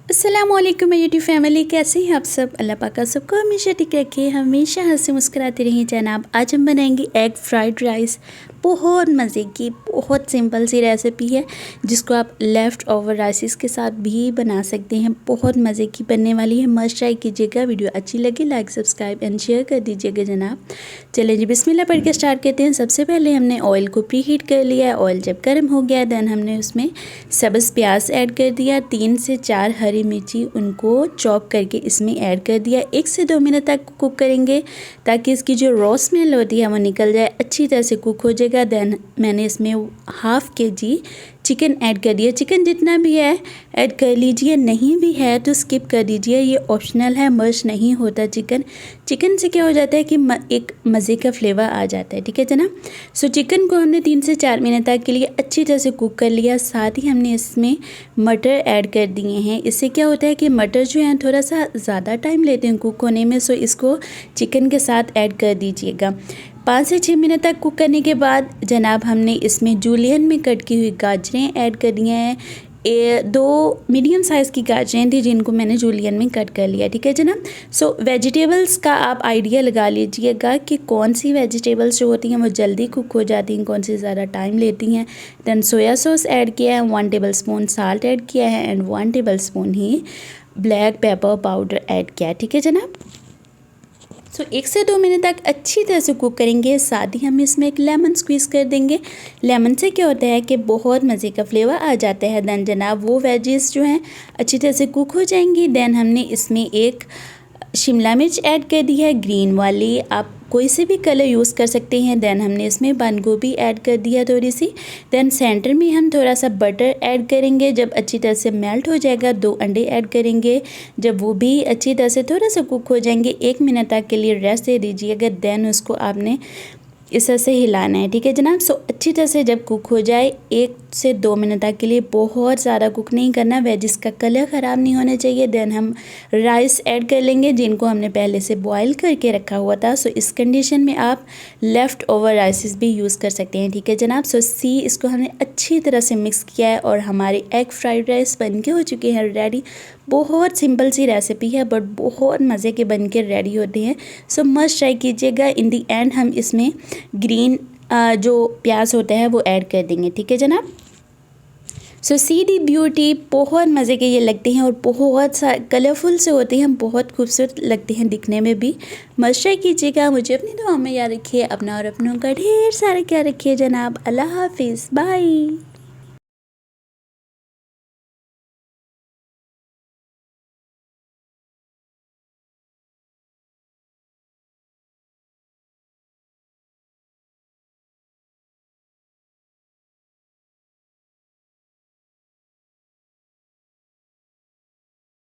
अस्सलामुअलैकुम YouTube family, कैसे हैं आप सब। अल्लाह पाक का सबको हमेशा ठीक रखे, हमेशा हंसी मुस्कुराती रहिए जनाब। आज हम बनाएंगे एग फ्राइड राइस। बहुत मज़े की, बहुत सिंपल सी रेसिपी है जिसको आप लेफ़्ट ओवर राइसेस के साथ भी बना सकते हैं। बहुत मज़े की बनने वाली है, मस्ट ट्राई कीजिएगा। वीडियो अच्छी लगी लाइक सब्सक्राइब एंड शेयर कर दीजिएगा जनाब। चलिए जी बिस्मिल्लाह पढ़ के स्टार्ट करते हैं। सबसे पहले हमने ऑयल को प्री हीट कर लिया है। ऑयल जब गर्म हो गया देन हमने उसमें सब्ज़ प्याज ऐड कर दिया, 3 से 4 हरी मिर्ची उनको चॉप करके इसमें ऐड कर दिया। 1 से 2 मिनट तक कुक करेंगे ताकि इसकी जो रॉ स्मेल होती है वो निकल जाए, अच्छी तरह से कुक हो जाएगा। देन मैंने इसमें हाफ़ kg चिकन ऐड कर दिया। चिकन जितना भी है ऐड कर लीजिए, नहीं भी है तो स्किप कर दीजिए, ये ऑप्शनल है, मस्ट नहीं होता। चिकन से क्या हो जाता है कि एक मज़े का फ्लेवर आ जाता है, ठीक है जनाब। सो चिकन को हमने 3 से 4 मिनट तक के लिए अच्छी तरह से कुक कर लिया। साथ ही हमने इसमें मटर ऐड कर दिए हैं। इससे क्या होता है कि मटर जो है थोड़ा सा ज़्यादा टाइम लेते हैं कुक होने में, सो इसको चिकन के साथ ऐड कर दीजिएगा। 5 से 6 मिनट तक कुक करने के बाद जनाब हमने इसमें जूलियन में कट की हुई गाजरें ऐड कर दी हैं। 2 मीडियम साइज़ की गाजरें थी जिनको मैंने जूलियन में कट कर लिया, ठीक है जनाब। सो वेजिटेबल्स का आप आइडिया लगा लीजिएगा कि कौन सी वेजिटेबल्स जो होती हैं वो जल्दी कुक हो जाती हैं, कौन सी ज़्यादा टाइम लेती हैं। देन सोया सॉस ऐड किया है, 1 टेबल स्पून साल्ट ऐड किया है and 1 table spoon he black pepper powder add किया है, ठीक है जनाब। सो 1 से 2 मिनट तक अच्छी तरह से कुक करेंगे। साथ ही हम इसमें एक लेमन स्क्वीज़ कर देंगे। लेमन से क्या होता है कि बहुत मज़े का फ्लेवर आ जाता है। देन जनाब वो वेजिस जो हैं अच्छी तरह से कुक हो जाएंगी। देन हमने इसमें एक शिमला मिर्च ऐड कर दी है, ग्रीन वाली, आप कोई से भी कलर यूज़ कर सकते हैं। देन हमने इसमें बंद गोभी ऐड कर दिया थोड़ी सी। देन सेंटर में हम थोड़ा सा बटर ऐड करेंगे। जब अच्छी तरह से मेल्ट हो जाएगा 2 अंडे ऐड करेंगे। जब वो भी अच्छी तरह से थोड़ा सा कुक हो जाएंगे 1 मिनट तक के लिए रेस्ट दे दीजिएगा। देन उसको आपने इस तरह से हिलाना है, ठीक है जनाब। सो अच्छी तरह से जब कुक हो जाए 1 से 2 मिनट तक के लिए, बहुत ज़्यादा कुक नहीं करना, वेजिस का कलर ख़राब नहीं होना चाहिए। देन हम राइस ऐड कर लेंगे जिनको हमने पहले से बॉईल करके रखा हुआ था। सो इस कंडीशन में आप लेफ़्ट ओवर राइसेस भी यूज़ कर सकते हैं, ठीक है जनाब। सो इसको हमने अच्छी तरह से मिक्स किया है और हमारे एग फ्राइड राइस बन के हो चुके हैं रेडी। बहुत सिंपल सी रेसिपी है बट बहुत मज़े के बन के रेडी होते हैं। सो मस्ट ट्राई कीजिएगा। इन दी एंड हम इसमें ग्रीन जो प्याज होता है वो ऐड कर देंगे, ठीक है जनाब। सो सी दी ब्यूटी, बहुत मज़े के ये लगते हैं और बहुत कलरफुल से होते हैं, बहुत खूबसूरत लगते हैं दिखने में भी। मस्ट ट्राई कीजिएगा। मुझे अपनी दुआ में याद रखिए, अपना और अपनों का ढेर सारा ख्याल रखिए जनाब। अल्लाह हाफिज़, बाय।